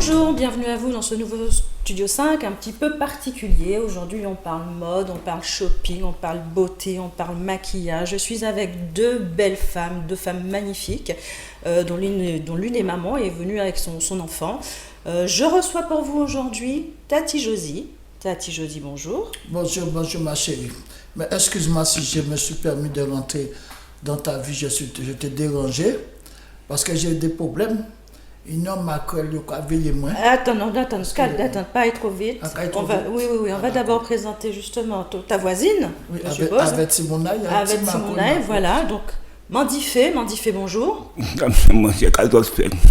Bonjour, bienvenue à vous dans ce nouveau Studio 5, un petit peu particulier. Aujourd'hui, on parle mode, on parle shopping, on parle beauté, on parle maquillage. Je suis avec deux belles femmes, deux femmes magnifiques, dont l'une est maman et est venue avec son enfant. Je reçois pour vous aujourd'hui Tati Josie. Tati Josie, bonjour. Bonjour ma chérie. Mais excuse-moi si je me suis permis de rentrer dans ta vie, je t'ai dérangé parce que j'ai des problèmes. Il n'y a pas de moi. Attends, pas être trop vite. On va d'abord présenter justement ta voisine. Oui, avec Simonaï. Avec Simonaï, voilà. Donc, Mandifé, bonjour. Moi, c'est Carlos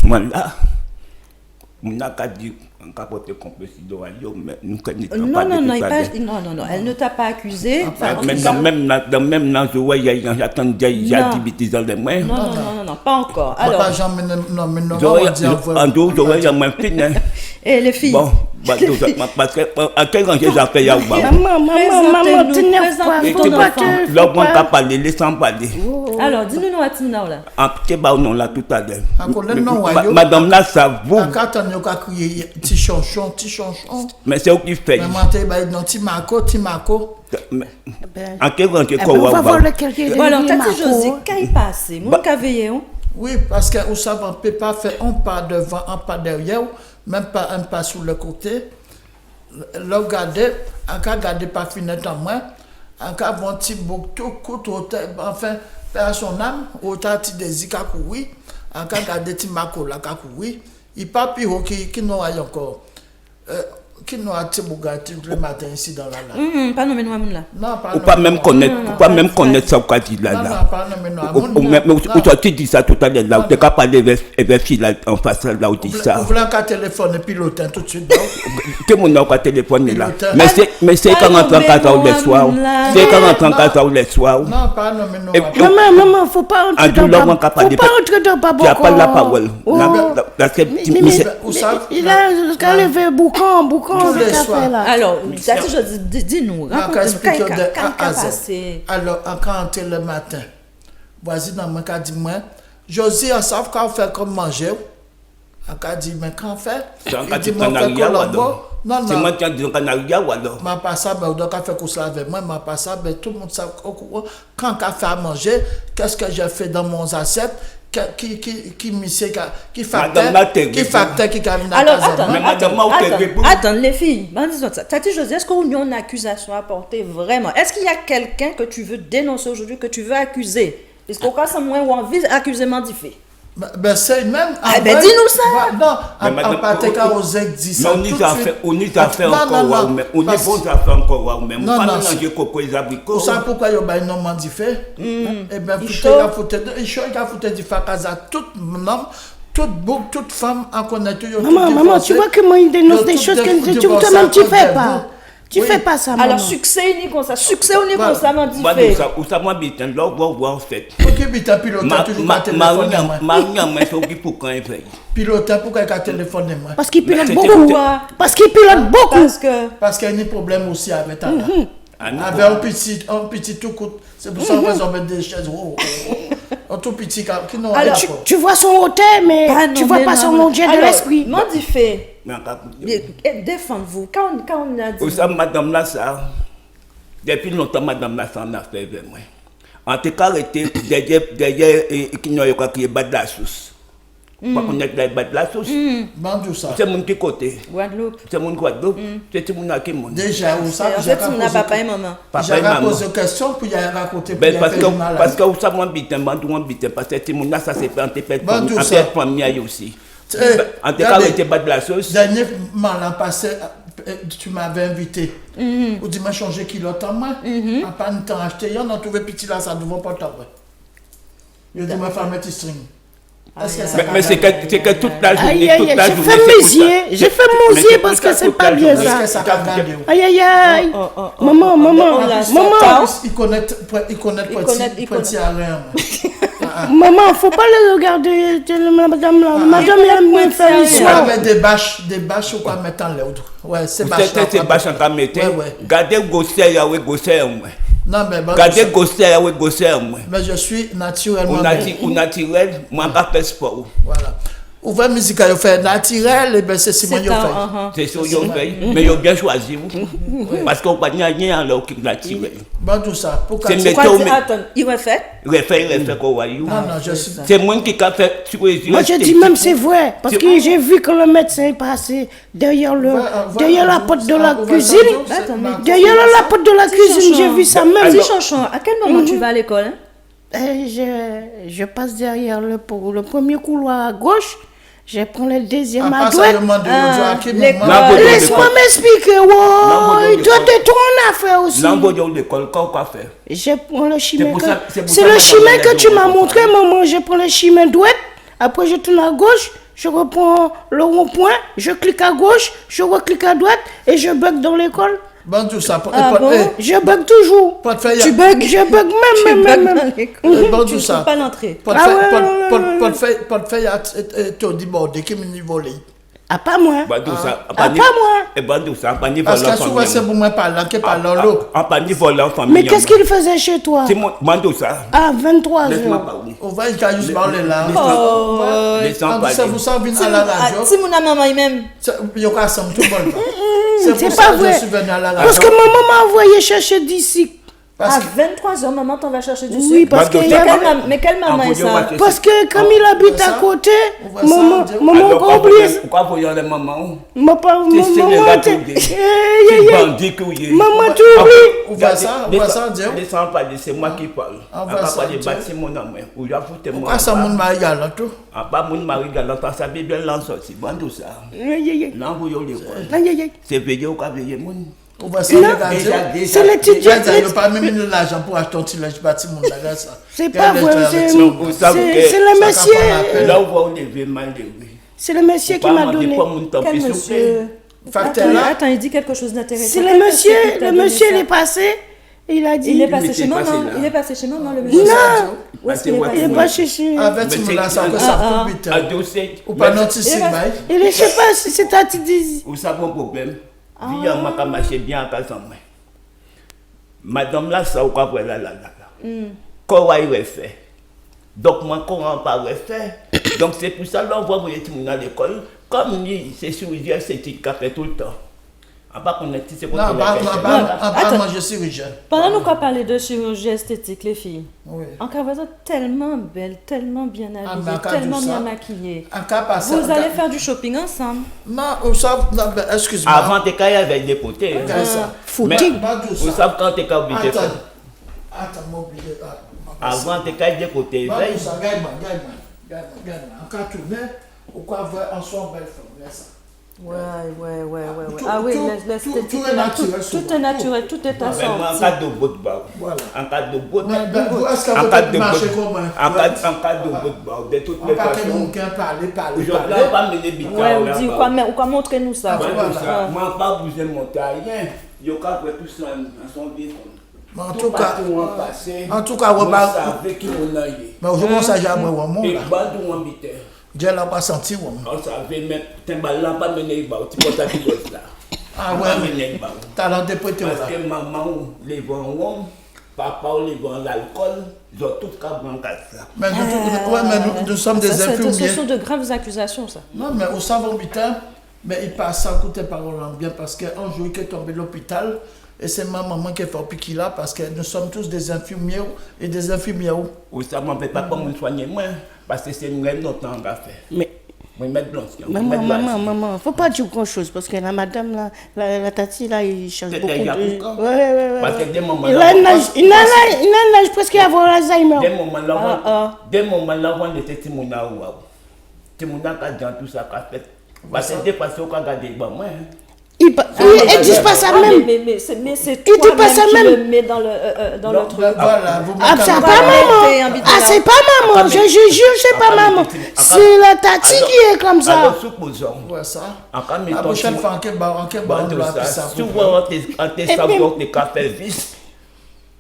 Voilà. Non, elle ne t'a pas accusé. Mais même dans ce way, j'attends déjà 10 bêtises dans les mains. Non, pas encore. Alors, et les filles. Bon, parce que à quel rang j'ai fait Maman, tu n'as pas l'homme n'a pas parlé, laissons parler. Alors, dis-nous à Timna là. En petit bas, non, là, tout à l'heure. Madame là, ça vous. Petit chanchon. Mais c'est où qui fait. Timako. En quel rang j'ai on va voir lequel. Alors, Tati Josie, qu'est-ce qui passe? Mon caveye. Oui, parce que vous savez, on ne peut pas faire un pas devant, un pas derrière, même pas un pas sur le côté. Le regarder, en cas garder pas fenêtre en moins, en cas bon petit bouc tout coûte enfin faire son âme, autant ti désir qu'à courir, en cas garder ti mako la qu'à courir, il pas pire qui nous a encore. Qui nous a Bugatti le matin ici dans la là. Pas nommé Noamoun là. Non, pas même connaître ça qu'a dit là. Non, pas nommé Noamoun. Ou tu dis ça tout à l'heure là, tu n'as pas parlé avec fille là en face là où tu dis ça. Vous voulez qu'un téléphone et piloter tout de suite. Que mon nom qu'un téléphone là. Mais c'est quand on entend qu'à ça ou les soirs. C'est quand on entend qu'à ça ou les soirs. Non, pas nommé Noamoun. Maman, faut pas entrer dans pas beaucoup. Tu n'as pas la parole. Il a levé boucan. Alors, Tati Josie, dis-nous, raconte-nous, alors, quand on est le matin, voici dans mon cas, dis-moi, Josie, on sait qu'on fait comme manger. On dit, mais quand on fait? Il dit, moi, on fait Colombo. Non. C'est moi qui dis qu'on a rien ou alors? Ma passe, ben, on doit faire comme ça avec moi. Ma passe, ben, tout le monde sait quand on fait à manger, qu'est-ce que j'ai fait dans mon assiette? Qui facteur qui camine à attends, les filles, Tati Josie, est-ce qu'on a une accusation à porter vraiment? Est-ce qu'il y a quelqu'un que tu veux dénoncer aujourd'hui, que tu veux accuser? Est-ce qu'on a moins ou envie d'accuser Mandifé? Ben c'est même. Dis-nous ça! Non, en partant aux dit ça. On y a fait encore, mais on y a fait encore, mais on pas manger coco et abricots. Vous savez pourquoi il y a un nom Mandifé? Eh bien, il a foutu du facaza, toute femme en connaître. Maman, tu vois que moi, il dénonce des choses que toi-même tu fais pas. Tu fais pas ça, maman. Alors, succès unique comme ça, Mandifé. Ou ça m'a dit, là, on va voir en fait. Ok, bita pilote, toujours pas téléphone. Marie, mais c'est qui pour quand il fait. Pilote, pourquoi il a téléphoné moi? Parce qu'il pilote beaucoup. Parce qu'il y a un problème aussi avec ta avec un petit tout coûte. C'est pour ça qu'on va mettre des chaises. Un tout petit qui n'ont rien. Tu vois son hôtel, mais tu vois pas son objet de l'esprit. Mandifé. Défendez-vous. Quand on a dit. Vous savez, madame là, ça. Depuis longtemps, madame là, ça en a fait avec moi. En tout cas, arrêté derrière qui n'a pas qui est bas de la sauce. Pas connaître la bas de la sauce. C'est mon petit côté. Guadeloupe. C'est mon Guadeloupe. C'est mon Akimon. Déjà, vous savez, j'ai papa et maman. J'ai posé une question pour y aller raconter. Parce que vous savez, moi, parce que mon là, ça s'est fait en tête famille aussi. En tout cas, arrêté bas de la sauce. Dernièrement, l'an passé, tu m'avais invité. Ou dis-moi changer kilote en main. En pas de temps acheté, on a trouvé petit là, ça devant pas t'avoir. Je dis, moi, faire mes petits strings. Mais c'est que toute la journée, j'ai fait musier parce que c'est pas bien ça. Aïe. Maman. Il connaît petit Alain. Maman, faut pas le regarder, madame là. Madame, elle m'a fait l'histoire. Des bâches ou quoi mettre en l'ordre. Ouais, c'est bâches. C'est bâches en train de mettre. Gardez Gosset, non, mais gardez Gosset, moi. Mais je suis naturellement. Ou naturel, moi, pas fait sport. Voilà. ouvert musique à faire naturel et ben c'est Simon yo fait. C'est ça yo fait, mais yo bien choisi parce qu'on pas rien alors qui naturel. Bon tout ça pour C'est Attends, il refait quoi voyou. Non je suis C'est moi qui a fait Moi je dis même c'est vrai parce que j'ai vu que le médecin est passé derrière la porte de la cuisine. Derrière la porte de la cuisine, j'ai vu ça même. Dis Chanchon, à quel moment tu vas à l'école? Je passe derrière le premier couloir à gauche, je prends le deuxième à pas droite. Laisse-moi m'expliquer, ouais. Toi, t'es ton affaire aussi. L'école, quoi faire? Je prends le chemin. C'est C'est le chemin que tu m'as montré, maman. Je prends le chemin droite, après je tourne à gauche, je reprends le rond-point, je clique à gauche, je reclique à droite et je bug dans l'école. Bon tout ça. Je bug toujours. Tu bugs? Je bug même. Bon tout ça. Tu peux pas l'entrer. Pas de faire tout débordé qui me niveau là. Ah, pas moi. Pas ça. Pas moi. Et pas ça, pas niveau parce que souvent c'est pour moi parler qui parle l'autre. Pas niveau l'enfant. Mais qu'est-ce qu'il faisait chez toi? C'est moi ça. À 23 Laisse-moi heures. parler. On va juste parler là. Laisse-moi parler. Ça vous sent bien à la radio. Si mon maman même. Il y aura ça tout le monde. C'est pas vrai. Parce que maman m'a envoyé chercher d'ici. À 23h, maman t'en va chercher du sucre. Oui, parce que... Mais quelle maman est ça? Parce que comme il habite à côté, maman complice. Pourquoi vous y allez maman? Maman, tu oublies. On va ça dire. Laisse-moi parler, c'est moi qui parle. On va parler de bâtir mon amour. Ou j'ai foutu moi. Pourquoi ça mon mari galant tout? Pas mon mari galant, ça veut bien l'ensortir. Bon tout ça. Non, vous y allez. C'est veillé ou pas veillé mon. On va se regarder. C'est les petites gens. Il n'y a pas même l'argent pour acheter un petit linge bâti mon bagage ça. C'est pas vrai, c'est le monsieur. Là où vous lever mal levé. C'est le monsieur qui m'a donné. Quel monsieur? Attends, il dit quelque chose d'intéressant. C'est le monsieur, il est passé. Il a dit. Il est passé chez maman. Il est passé chez maman le monsieur. Non. Où est-ce qu'il est passé? Il est pas chez. Avec ce là ça que ça plus vite. Ou pas notice mal. Il est, je sais pas si c'est ta petite désir. Vous savez un problème. Viens, m'a marché bien à casa. Madame là, ça ou quoi là. Quoi il refait. Donc moi, comment pas refait. Donc c'est pour ça là on voit vous êtes à l'école. Comme c'est chirurgien esthétique qui fait tout le temps. On va connaître c'est quoi. Non, moi je suis chirurgien. Pendant nous qu'on parler de chirurgie esthétique, les filles. Oui. Encore vous êtes tellement belle, tellement bien habillée, tellement bien maquillée. Vous allez faire du shopping ensemble. Non, excuse-moi. Avant t'es qu'à avec des potés. Foutique. Vous savez quand t'es qu'à oublier ça. Attends, m'oublier. Avant t'es qu'à des potés. Gagne. Encore tourner, ou quoi voir en soi belle femme, ça. Ouais. Ah oui, l'esthétique, tout est naturel, tout est assorti. En cas de bout de barre. En cas de bout de barre. En cas de de toutes les façons. Parler. Je ne vais pas mener bitard. Ouais, ou quoi montrer-nous ça. Moi, pas bouger mon taille. Je vais faire tout ça en son bien. En tout cas, on va avec qui on a eu. Mais aujourd'hui, ça j'ai amené au monde. Et pas de mon bité. J'ai là pas senti où. On savait même, t'es malin pas mener le baou, tu peux ça qui doit là. Ah ouais. T'as l'interprété là. Parce que maman, les vents, papa, les vents l'alcool, ils ont tout cabran comme ça. Mais nous sommes des infirmiers. Ce sont de graves accusations, ça. Non, mais au savon hôpital, mais il passe sans écouter parole en bien parce qu'un jour il est tombé à l'hôpital. Et c'est ma maman qui a fait piquer là parce que nous sommes tous des infirmiers et des infirmières. Ou ça ne peut pas comme me soigner moi parce que c'est nous-mêmes notre temps à faire. Mais moi mettre blanc. Maman, faut pas dire grand chose parce que la madame là, la tati là, il change beaucoup. Ouais. Parce que des moments il a un âge presque à avoir Alzheimer. Des moments là, on était Timouna ou Timouna qui a dit tout ça qu'a fait. Parce que des fois on a gardé moi. Il dit pas ça même. Mais c'est toi-même qui le mets dans le truc. Voilà, c'est pas maman. C'est pas maman. Je jure, c'est pas maman. C'est la tati qui est comme ça. Alors, supposons. Ouais, ça. En cas La prochaine fois, souvent, on te savoir que café vis.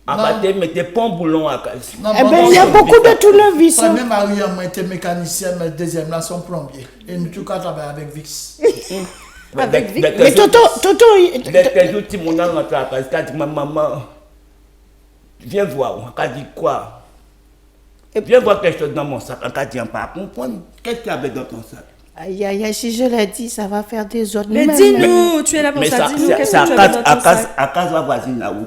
En bas, tu mettez pas un boulon à casse. Eh bien, il y a beaucoup de tournevis. Premier mari, moi, j'étais mécanicien, mais deuxième là, son plombier. Et nous, tout cas, travaillons avec VIX. Mais Toto, les jours où mon rentre à la place, il dit maman, viens voir. Elle dit quoi? Viens voir quelque chose dans mon sac. Elle dit pas comprendre. Qu'est-ce qu'il y avait dans ton sac? Aïe, aïe, aïe, si je l'ai dit, ça va faire des autres. Mais Même- dis-nous, tu es là pour Mais ça. ça, Dis-nous, qu'est-ce c'est que tu avais dans ton sac? à cause la voisine là où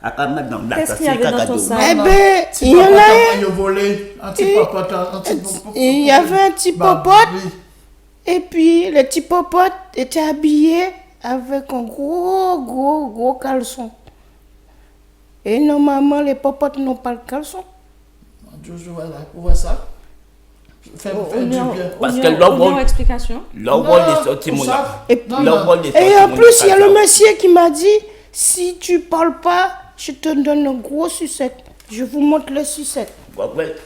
à cause madame là, Qu'est-ce ça qu'il y avait c'est dans ton cadeau. sac? Eh ben, Si il y en papa a t'a un. pas volé, un petit papa t'a- un petit popote. Il y avait un petit Bah, popote. oui. Et puis, le petit popote était habillé avec un gros caleçon. Et normalement, les popotes n'ont pas le caleçon. Je vois là, vous voyez ça? Fais du bien. Parce que l'homme- explication. L'envol est sorti pour mon ça. Et Non, l'envol non. est sorti Et en mon plus, il y a le casa. monsieur qui m'a dit, si tu parles pas, je te donne un gros sucette. Je vous montre le sucette.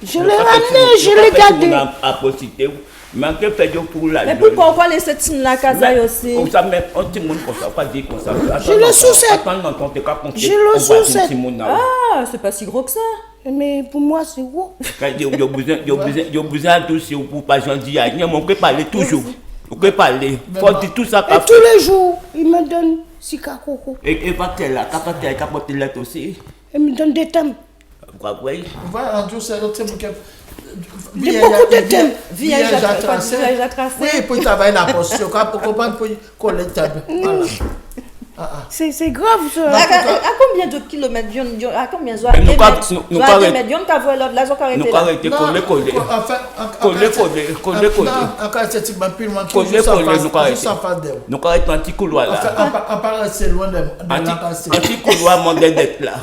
Je l'ai ramené, je l'ai gardé. À profiter. Mais que fait pour la Mais pourquoi laisser Tine la casaille aussi? Comme ça, même un petit monde comme ça, pas dire comme ça. Je le sous-sais. Attends, non, t'es pas compté. Je le sous-sais. Ah, c'est pas si gros que ça. Mais pour moi, c'est gros. Quand il y a besoin de dossier pour pas j'en dis rien, mais on peut parler toujours. On peut parler. Faut dire tout ça. Et tous les jours, il me donne sika coco. Et pas qu'elle là, capote là aussi. Il me donne des thèmes. Oui. Voilà, un jour, c'est l'autre truc. J'ai beaucoup de thèmes. Village à tracer. Oui, pour travailler la posture, pour comprendre, pour coller le table. Voilà. C'est grave, ça. À combien de kilomètres à combien de Mais nous, kilomètres nous, arrêté là. arrêté coller. Coller. Encore, c'est un peu loin. Coller, nous arrêté. Sans face d'eux. Nous arrêtons un petit couloir là. On part rester loin de Un l'encassé. petit couloir mandé d'être là.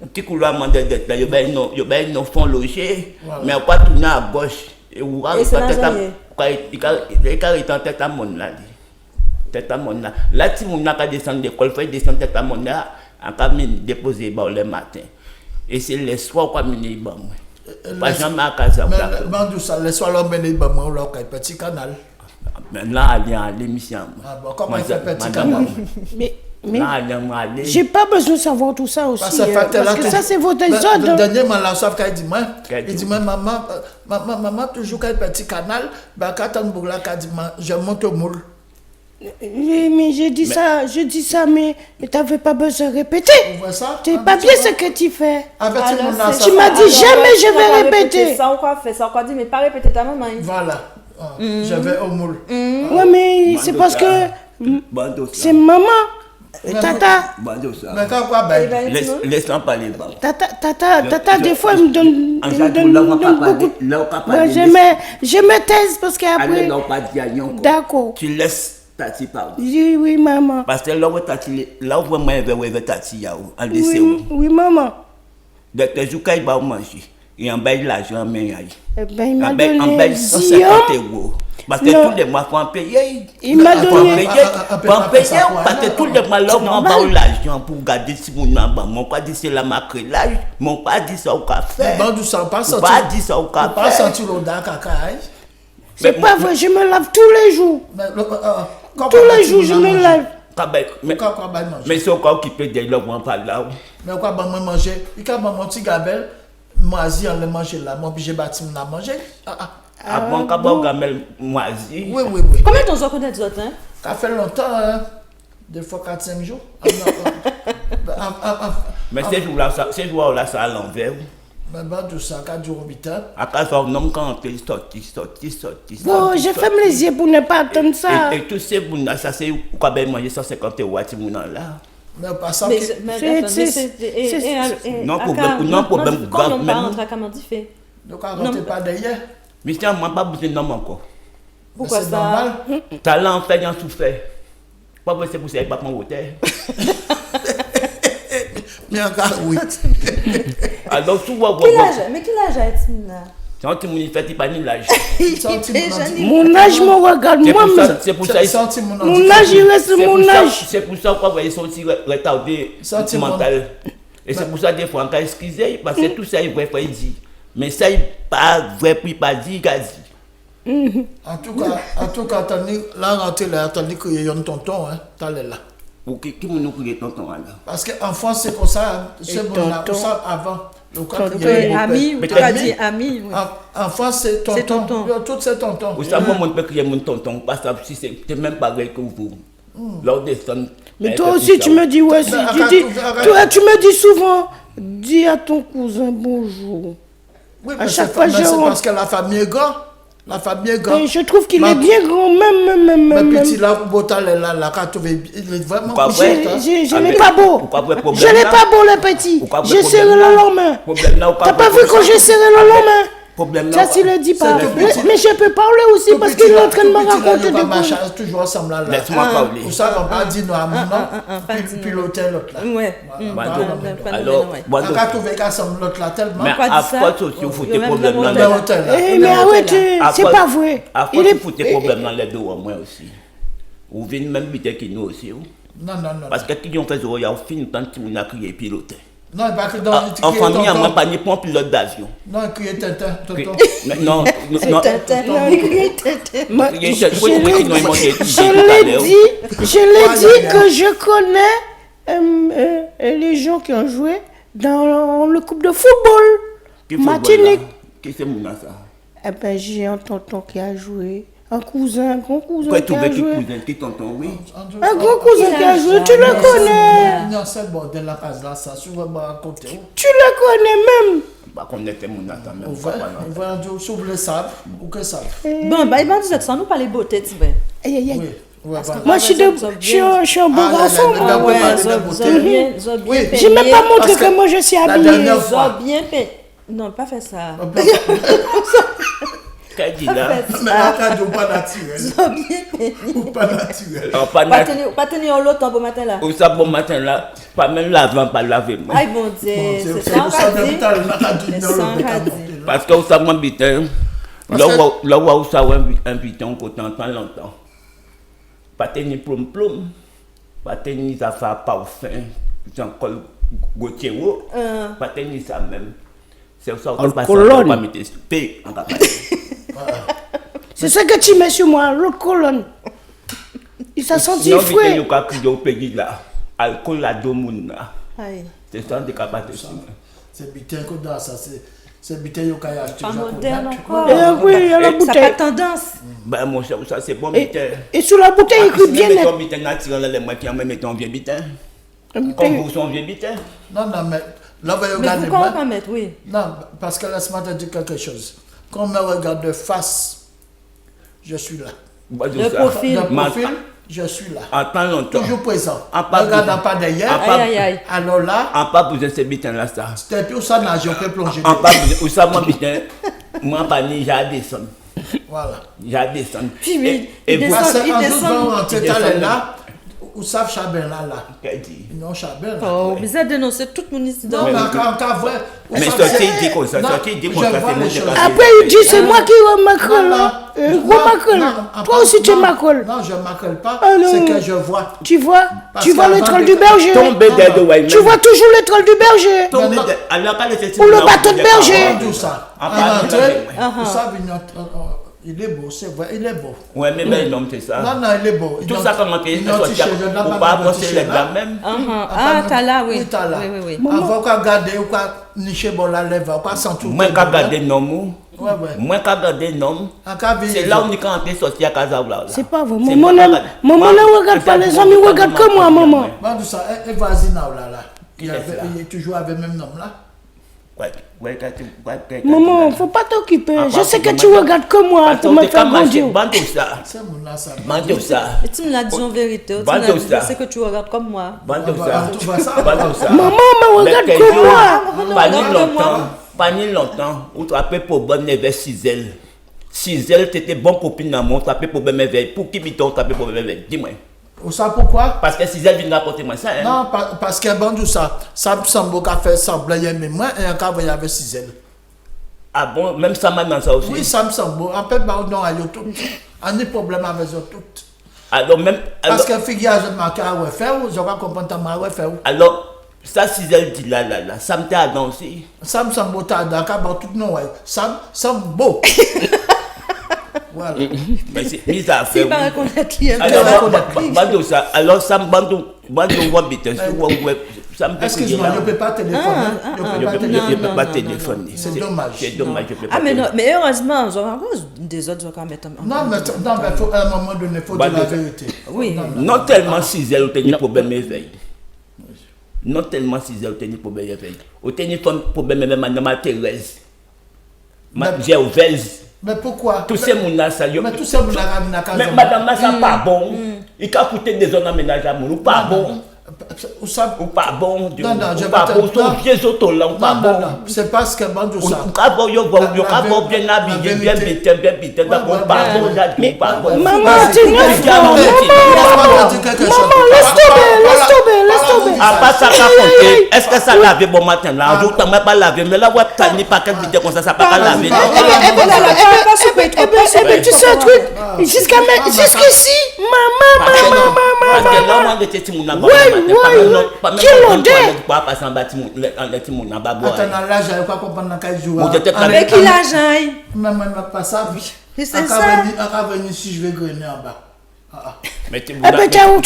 Un petit couloir mandé d'être là. Il y a un enfant logé, mais on pas tourner à gauche. Et on va c'est tête à Nazaire. il est en tête à mon là. Tête à mon là. Là, si mon n'a descendre l'école, il faut descendre tête à mon là, en cas de déposer le matin. Et c'est le soir qu'on m'a dit, pas jamais à casa. Mais bandou ça, les soirs l'homme est bon, on l'a petit canal. Maintenant, aller à l'émission. Ah bon, comment il fait petit canal? Mais Là, aller. j'ai pas besoin de savoir tout ça aussi. Parce que ça, c'est votre Le désordre. dernier, man, savent qu'il dit, Qu'elle il dit, dit, maman, toujours qu'il y a un petit canal, bah, quand on bouge là, qu'il dit, je monte au moule. Oui, mais je dis ça, mais t'avais pas besoin de répéter. Vous voyez ça? C'est pas bien ce que tu fais. Avec tout le monde là, Alors, ça Tu va. m'as dit jamais je vais répéter. Ça encore fait, ça encore dit, mais pas répéter ta maman. Voilà. Je vais au moule. Ouais, mais c'est parce que Bando c'est ça. maman. Tata, Bando ça. Mais quand quoi, ben, Laisse-en parler. tata, des fois, elle me donne En fait, là, on va pas beaucoup. parler. Là, on va pas Ouais, parler. je me taise parce Allez, qu'après. là, on va dire rien encore. D'accord. Tu laisses Tati parler. Oui, maman. Parce que là où Tati, là où vraiment il veut Tati, il y a un décès. Oui, maman. Donc, les jours qu'il va manger, il emballe l'argent, mais Eh ben, il m'a il donné emballe 150 Zion. €. Parce que Non. tous les mois, il faut en payer. Il m'a Faut en donné. payer. Faut en payer. Parce que tous les mois, là, on va l'argent pour garder si mon nom. Mon pas dit c'est la macrélage. Mon pas dit ça au café. bandou ça, pas Mon sorti. pas dit ça au Pas café. sorti l'odeur caca. C'est Mais pas moi- vrai, je me lave tous les jours. Mais Tous les jours, je me lave. Mais Quoi, ben, manger? mais c'est encore qui peut dire là, on parle là. Mais quoi, ben, moi, manger? Il y a mon petit gabelle, moisi, on le manger là. Moi, puis j'ai bâti, on l'a mangé. Avant qu'on gamelle moisi. Oui. Combien de temps connaît les autres, hein? Ça fait longtemps, hein? Des fois 4-5 jours. Mais ces jours-là, ça à l'envers. Mais bandou ça, 4 jours, 8 heures. À cause d'un homme quand il sorti. Bon, je ferme les yeux pour ne pas attendre ça. Et tous ces bounas, ça c'est quoi ben manger 150 € à ce moment là. Mais pas ça Mais, qui... Non, problème grave, Quand on même. parle entre comment tu fais? Donc, on rentre pas derrière. Mais tiens, moi, pas besoin d'homme encore. Pourquoi C'est ça? normal. Talent fait, y'en souffert. Pas besoin c'est pour ça, il pas mon hôtel. Mais encore, oui. Alors, souvent, Quel âge? Mais quel âge a Tine là? c'est un petit monde qui fait pas ni l'âge. Mon âge me regarde moi-même. C'est pour ça, Mon âge, il reste mon âge. c'est pour ça qu'on va sortir retardé mental. Et c'est pour ça des fois on peut excuser parce que tout ça il vrai pas dire. Mais ça il pas vrai puis pas dire quasi. En tout cas, là, rentré là, attendez qu'il y a un tonton, hein, t'as là. Ou qui nous crier tonton là. Parce qu'en France, c'est comme ça, c'est bon, là, tonton. ça avant. Donc, quand il y Oui, a un ami, Européen. tu as dit ami. Oui. En France, c'est tonton. C'est tonton. Tout c'est tonton. Ou ça moi on peut crier mon tonton parce que si c'est même pareil que vous. Lors des sons. Mais toi aussi, tu me dis, ouais, si, Mais tu me dis souvent, dis à ton cousin bonjour. Oui, À mais chaque c'est fois, mais je c'est rentre. parce que la famille est grande. La famille est grande. Et je trouve qu'il Ma- est bien grand, même. Mais petit là, Botal est là, quand tu veux, il est vraiment Pourquoi petit, ouais? hein. Je Ah, n'ai mais pas beau. pourquoi pas problème Je n'ai là? pas beau, le petit. Pourquoi pas J'ai serré problème le là? lendemain. Problème là, ou T'as pas vu quand j'ai serré le lendemain? Problème Ça, là. tu le dis pas. C'est tout petit. Mais je peux parler aussi Tout parce petit qu'il est là, en train de tout me petit là, raconter il va des marcher choses. toujours ensemble là. Laisse-moi parler. Pour ça, on va dire non à mon nom, pas dire non. piloter l'autre là. Ouais. Voilà, Bon, voilà, pas de alors, non, ouais. bon, On va trouver qu'ensemble l'autre là tellement. mais Pourquoi à dis ça? force aussi, vous foutez Il y a problème même là. Le le hôtel là. Eh, mais arrête, À c'est force- pas vrai. À force, Il vous est. foutez problème dans les deux au moins aussi. Vous venez même vite que nous aussi. Non, non, non. Parce que qui ont fait ce royal film tant que nous a crié piloter. Non, parce que dans En famille, on n'a pas ni pour pilote d'avion. Non, crier Tintin, tonton. Non, C'est non. Tintin. Moi, Je l'ai Je l'ai dit que je connais les gens qui ont joué dans le couple de football. Martinique. Qui c'est mon ça? Eh ben, j'ai un tonton qui a joué. Un cousin, un grand cousin Quoi, qui tu veux a qui joué. cousin, qui tonton, oui. Un grand cousin qui a joué, tu le connais. Non, c'est bon, de la case là, ça, souvent, on va raconter. Tu le connais même. Bah, qu'on était mon attend, mais On on va, va pas on va dire, s'ouvre le sable, ou que ça. Bon, bah, il va dire ça, nous parler beauté, tu vois. Aïe, aïe, aïe. Oui, ouais, voilà. Moi, je suis un beau Ah, garçon. là, moi. là, Ouais, parler de zo beauté. bien, zo bien Oui. peigné. J'ai même pas montré Parce que que moi je suis la habillée. dernière Zo fois. bien peigné. Non, pas fait ça. Qu'elle dit Pas là? fait Mais ça. la radio pas naturel. Zo bien peigné. Ou pas naturel. Alors, pas Pas nat- tenir l'autre pour matin là. Ou ça, bon matin là, pas même l'avant, pas laver. moi. Aïe, bon Dieu, c'est C'est ça pour on ça va que dire. putain, on a dit C'est non, ça, le on bec va à dire. monter, là. Parce que ça m'habite, Parce que- là où ça invite on qu'on t'entend longtemps. Pas tenir plom, pas tenir ça faire parfum, j'en colle Gauthier, pas tenir ça même. C'est ça qu'on passe colonne. pas mettre P en capacité. C'est ça que tu mets sur moi, l'autre colonne. Il s'est senti Non, vite, fouet. il y a crié au pays là, alcool là, deux mouns là. Aïe. C'est ça, des capacités. C'est bitin que dans ça, c'est bitin yo kaya acheté. Pas Jacques moderne Aunac. encore. Et oui, il y a la Ça n'a pas bouteille. tendance. Ben, mon cher, ça c'est bon, bitin. Et sur la bouteille, il écrit bien net. Mettons bitin naturel, les mois qui en même mettons vieux bitin. Comme vous sont vieux bitin. Non, non, mais là, on va Mais regarder. pourquoi on moi. va mettre, oui. Non, parce que laisse-moi te dire quelque chose. Quand on me regarde de face, je suis là. Le profil. De Ma- profil, je suis là. En temps longtemps. Toujours présent. Ah, pas Regardant besoin. pas derrière. Ah, Aïe, aïe, aïe. Alors là, En pas besoin de ces bitins là, ça. c'était plus ça, nage, on peut plonger. En pas besoin, ou ça, mon bitin, moi, pas ni, j'ai à descendre. Voilà. J'ai à descendre. Puis, oui, Et il vous, descend. Parce qu'en descend. nous, on Il était descend. allé là, où savent Chabin là. qu'elle dit. Non, Chabin là. Oh, mais ça dénonce tout le monde ici. Non, dans- mais quand vrai. Mais sorti, il dit comme ça, Non, sorti, il dit comme je ça, vois c'est les mon choses. décalé. Après, il dit c'est moi qui remarque Non, là. non. Remarque. Toi aussi, tu m'accroles. Non, je ne m'accole pas. Ah, non. C'est que je vois. Tu vois Parce Tu vois le qu'avant troll de- du berger. Tomber derrière de Wayne. Tu vois toujours le troll du berger. Tomber Non. derrière. Alors, quand les Ou le bateau de berger. Tout ça. Ah, En pas entrée, de- vous savez, il est beau, c'est vrai, il est beau. Ouais, mais bel homme, c'est ça. Non, non, il est beau. Tout ça, comment qu'il il est sorti, ou pas avancer les gars même. Ah, t'as là, oui. Oui, t'as là. Oui, oui. Avant qu'on garde, ou qu'on niche bon la lèvre, ou qu'on s'entoure. Moins qu'à garder nom, Ouais, ouais. moins qu'à garder nom. En cas de- C'est là où on est quand on est sorti à Casablanca. C'est pas vrai. C'est Maman, pas ne- grave. maman ne regarde pas les amis, regarde que moi, maman. Bon, tout ça, et vas-y, là, là. Qui est là? Il est toujours avec le même nom là. Maman, faut pas t'occuper. Ah, Je sais que maman, tu regardes que moi pour me faire grandir. Bando ça. C'est mon là, ça. Bando ça. Et tu me l'as dit en vérité. Tu Bando me l'as dit, ça. je sais que tu regardes comme moi. Bando Ah, bah, ça. tu vois ça? Bando ça. Maman me regarde Mais que quel moi. jour, Pas ni regarde que moi. longtemps. Pas ni longtemps. Ou tu appelles pour bonne vers Cisel. Cisel, t'étais bon copine dans mon, tu appelles pour bonne veille. Pour qui biton, tu appelles pour bonne veille. Dis-moi. Ou ça pourquoi? Parce que Cisel vient raconter moi ça. Hein? Non, parce que bon, tout ça, ça me semble qu'à faire semblant, mais moi, et encore, il y avait 6 ailes. Ah bon, même ça m'a dans ça aussi. Oui, ça me semble. En fait, bah, non, il y a tout. On a des problèmes avec eux toutes. Alors même. Parce Alors, que figure, je marque à refaire, je vais comprendre ta marque à refaire. alors ça Cisel dit là, ça me t'a annoncé. Ça me semble beau, t'as d'accord, tout non, ouais. Ça me semble beau. Voilà. Mais c'est mis à Si faire. pas oui. reconnaître lui. Alors, reconnaître. bando ça. Alors ça me bando wabite. Ça me fait Excuse-moi, je ne peux pas téléphoner. Je ne peux pas Je téléphoner. ne peux pas téléphoner. C'est dommage. C'est dommage, je peux pas Ah, mais non, téléphoner. mais heureusement, ils ont encore des autres, ils ont quand même mettre en- Non, mais faut, à un moment donné, il faut dire la vérité. Oui. Non, non. Non tellement Cisel ou tenir problème éveil. Non tellement Cisel ou tenir problème éveil. Ou tenir problème même à Thérèse. Mais- Gervaise. Mais pourquoi? Tous ces gens-là, ça y est. Mais tous ces gens-là, Mais madame, ça pas bon. Il a coûté des zones d'aménagement, à mon ou pas bon. Ou pas bon, non, je pas bon, son vieux auto là, ou pas bon. C'est parce que bon, tout ça. Ou pas bon, bien habillé, bien bité, d'accord, pas bon, j'ai pas bon. Maman, tu Maman, laisse tomber. À part ça, est-ce que ça lave bon matin là? Je ne pas laver, mais là, ça n'est pas qu'elle vidéo comme ça pas laver. Tu sais un truc, jusqu'ici, maman. Parce que là, on était tout le monde Quel odeur. Pas passer en bâtiment, en mon en bas. Attends, là, j'avais pas compris dans quel jour. Avec qui l'argent? Maman, pas ça. C'est ça. En venir si je vais grainer en bas. Mais tu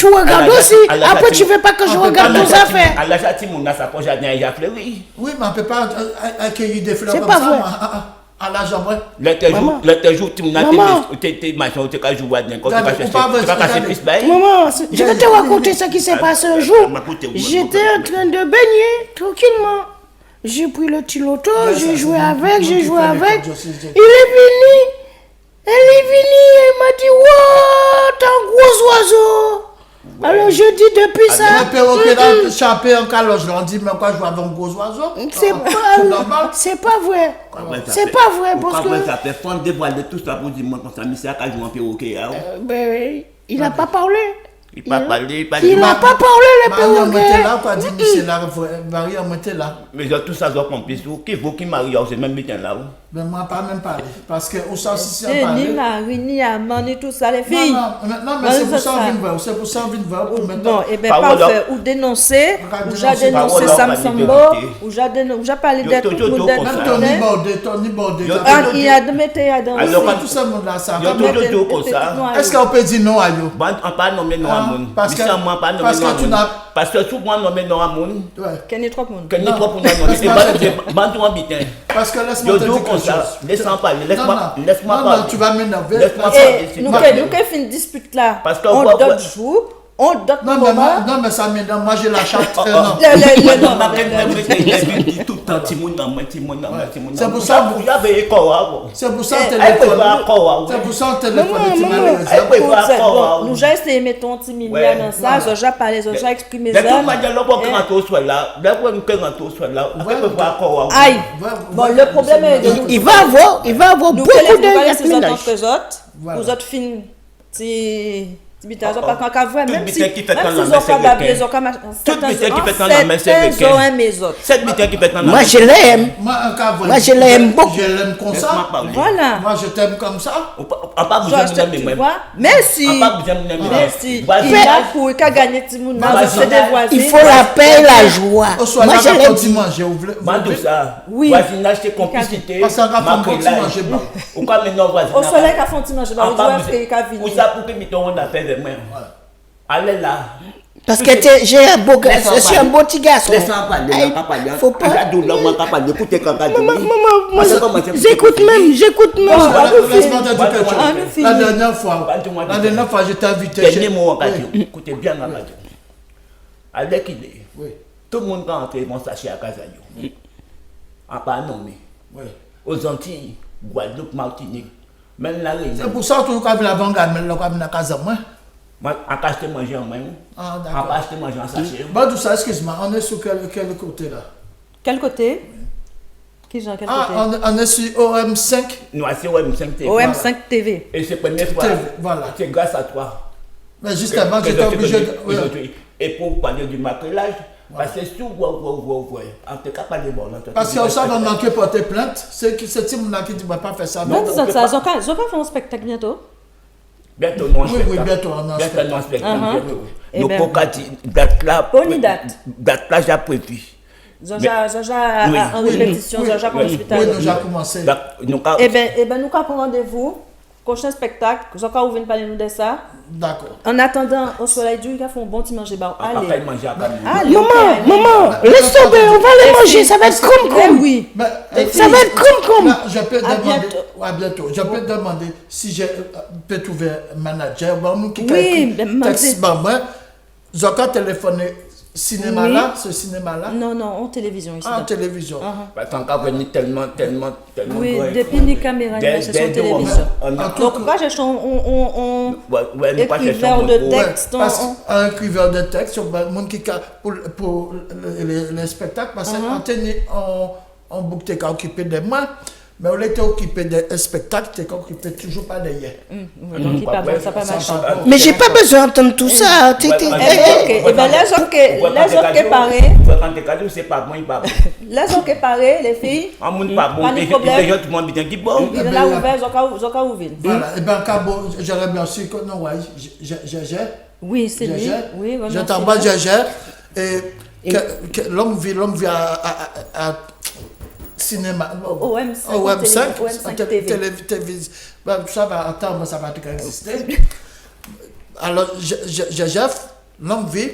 regardes aussi. Après, tu veux pas que je regarde nos affaires. À la jati, mon sa poche a bien fleuri. Oui, mais on peut pas accueillir des fleurs C'est comme pas ça. vrai. À la jambe. Le jour, tu m'as dit, machin, tu as joué à tu vas cacher plus bas. Maman, je vais te raconter ce qui s'est passé un jour. J'étais en train de baigner tranquillement. J'ai pris le petit loto, j'ai joué avec. Il est venu. Elle est venue, elle m'a dit, wow, t'es un gros oiseau. Alors je dis depuis ça. Un perroquet dans le chapé en caloche, on dit, mais quoi, je vois avec un gros oiseau? C'est pas vrai. C'est pas vrai parce que. Ça fait fondre des voiles de tout ça pour dire, moi, quand ça me sert à jouer un perroquet. Ben, il n'a pas parlé. Il n'a pas parlé. Il n'a pas parlé, le perroquet. Marie, on était là, quoi, dit, c'est là, Marie, on était là. Mais tout ça, je complice. Qui vaut qui marie, c'est même bien là. Mais moi, pas même parler. Parce que, au sens si C'est on parle. ni Marie, ni Amand, ni tout ça, les filles. Non, mais c'est pour ça qu'on vient de voir. C'est pour ça qu'on vient de voir. Bon, et bien, parfait. Ou dénoncer, ou j'ai dénoncé Sam Sambo, ou j'ai parlé d'être tout le monde. Tony Bordé. Il a de mettre à danser. Alors, tout ça, monde là, ça. Toujours comme ça. Est-ce qu'on peut dire non à eux? On pas nommer non à moun. Parce que tu n'as. Parce que souvent nommer non à moun. Qu'il y ait trop de monde. Que ni trop pour nous. Bandou en bitin. Parce que laisse-moi te dire quelque chose. Laisse-moi parler. Laisse-moi Non, parler. tu vas m'énerver. Laisse-moi Et parler. nous avons fait une dispute là. Parce que on donne jour, on donne moment. Non, mais ça m'énerve. Moi, j'ai la charte. Tout le temps, Timon dans moi. C'est pour ça que j'avais quoi. C'est pour ça que téléphone. C'est pour ça que téléphone. Nous avons essayé de mettre un petit milliard dans ça. J'ai parlé, j'ai exprimé ça. Aïe. Bon, le problème est de nous. Il va avoir beaucoup de vous autres filles, même si qui fait dans la main, c'est moi je l'aime. Moi je l'aime beaucoup. Je l'aime comme ça. Voilà. Moi je t'aime comme ça. Merci. Merci. Il a pour gagner Timoun. Il faut la paix et la joie. Moi je l'aime. Oui. Voisinage, c'est complicité. Parce qu'on a fait manger. Ou comme maintenant voisinage. Au soleil qu'a fait manger. Vous devez faire Ou ça pour que on a fait de moi. Allez là. Parce que j'ai un beau garçon, je suis un beau petit garçon. Laisse-moi parler, faut pas. Maman, j'écoute même. Laisse-moi te dire quelque chose. La dernière fois, je t'ai invité chez moi. Écoutez bien la radio. Avec il est. Tout le monde va entrer mon sachet à Casayo. À pas nommé. Aux Antilles, Guadeloupe, Martinique. Même la Réunion. C'est pour ça que tu as vu la banque, mais tu as vu la casa. Moi, à acheter manger en main. Ah, d'accord. À acheter manger en sachet. Bon, tout ça, excuse-moi, on est sur quel côté là? Quel côté? Quel côté? On est sur OM5. Non, c'est OM5 TV. OM5 TV. Et c'est la première fois. Voilà. C'est grâce à toi. Mais justement, j'étais obligé de. Et pour parler du macrélage, parce que si vous voyez, en tout cas, pas de bon. Parce que ça, on a manqué porter plainte. C'est Tim qui ne va pas faire ça. Donc, ça, ils ont fait un spectacle bientôt. Bientôt, non, oui, bientôt, on a un spectacle. Nous pouvons dire date là. Bonne date. Date là, j'ai prévu. Zaja en répétition, Zaja comme hospital. Oui, nous avons commencé. Eh bien, nous avons rendez-vous. Prochain spectacle, vous avez ouvert parler nous de ça. D'accord. En attendant, au soleil du jour, ils font un bon petit manger. Allez. Maman, laisse tomber, on va les manger, ça va être comme. Oui. Ça va être comme. Je peux demander, à bientôt. Je peux demander si je peux trouver un manager. Oui, texte, maman. J'ai téléphoné cinéma là, ce cinéma là. Non, en télévision ici. En télévision. Parce qu'on a venu tellement Oui, grand. depuis ni caméra, ni c'est sur télévision. Donc, pas chercher on écrivain de texte. Parce qu'un écrivain de texte, monde qui pour les spectacles, parce qu'on boucle occupé des mains, mais on était occupé des spectacles, t'es occupé toujours pas derrière. Donc, ça pas marché. Mais j'ai pas besoin d'entendre tout ça. Ok, et bien les autres qui paraît, Quand t'es cadeau, c'est pas bon, il pas bon. les autres qui paraît, les filles, Un monde pas bon, Pas de des problème. gens tout le monde bien qui bon. ils sont là ouverts, ils ont qu'à ouvrir. Voilà, et bien, j'aurais bien su que non, ouais, j'ai. Oui, c'est lui. Oui, vraiment. J'étais en bas, et longue vie à cinéma. OM5 TV. Télévision. Ça va attendre, ça va exister. Alors, Jeff, longue vie,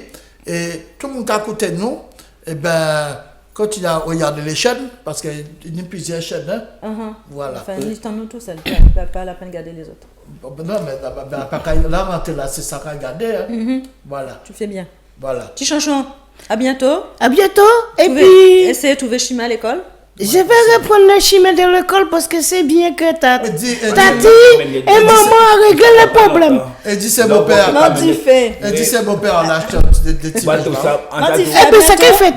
et tout le monde qui a écouté nous, et ben, continue à regarder les chaînes, parce qu'il y a plusieurs chaînes. Hein. Voilà. Enfin, nous tout seul, pas la peine de garder les autres. Non, mais là, c'est ça qu'on a regardé. Hein. Voilà. Tu fais bien. Voilà. Petit chanchon, à bientôt. À bientôt. Et Puis, puis, essayez de trouver Chima à l'école. je vais reprendre le chemin de l'école parce que c'est bien que Tati Et et maman ont réglé les problèmes. dit c'est mon père. Non, tu fais. Et dit c'est mon père en achetant des petits Pas tout vêtements. ça. Et puis, c'est qu'elle fait.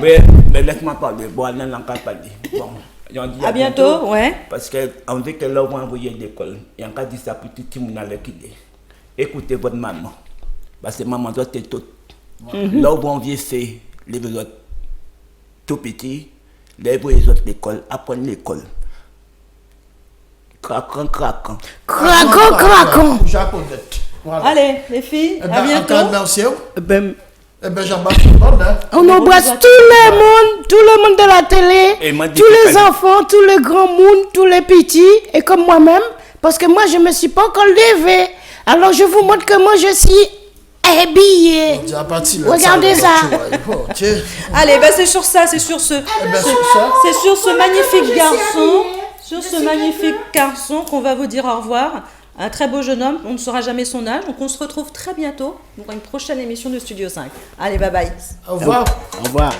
Mais laisse-moi parler. Bon, on n'a pas parlé. Bon, on dit À bientôt, ouais. Parce qu'on dit que là, on va envoyer l'école. Et on a dit ça pour tout le monde à l'équilibre. Écoutez votre maman. Parce que maman doit être toute. Là où on vient faire les autres tout petits, les autres l'école, apprendre l'école. Craquant. Craquant. Japonais. Voilà. Allez, les filles, Eh à bien, bientôt. encore merci. Ben, Eh bien, j'embrasse tout le monde. Hein. on embrasse tout le monde de la télé, Et moi, tous les enfants, tous les grands monde, tous les petits, et comme moi-même, parce que moi je me suis pas encore levée. Alors je vous montre comment je suis habillée. Regardez ça. Allez, ben c'est sur ça, c'est sur ce magnifique garçon, qu'on va vous dire au revoir. Un très beau jeune homme, on ne saura jamais son âge, donc on se retrouve très bientôt pour une prochaine émission de Studio 5. Allez, bye bye. Au revoir. Au revoir.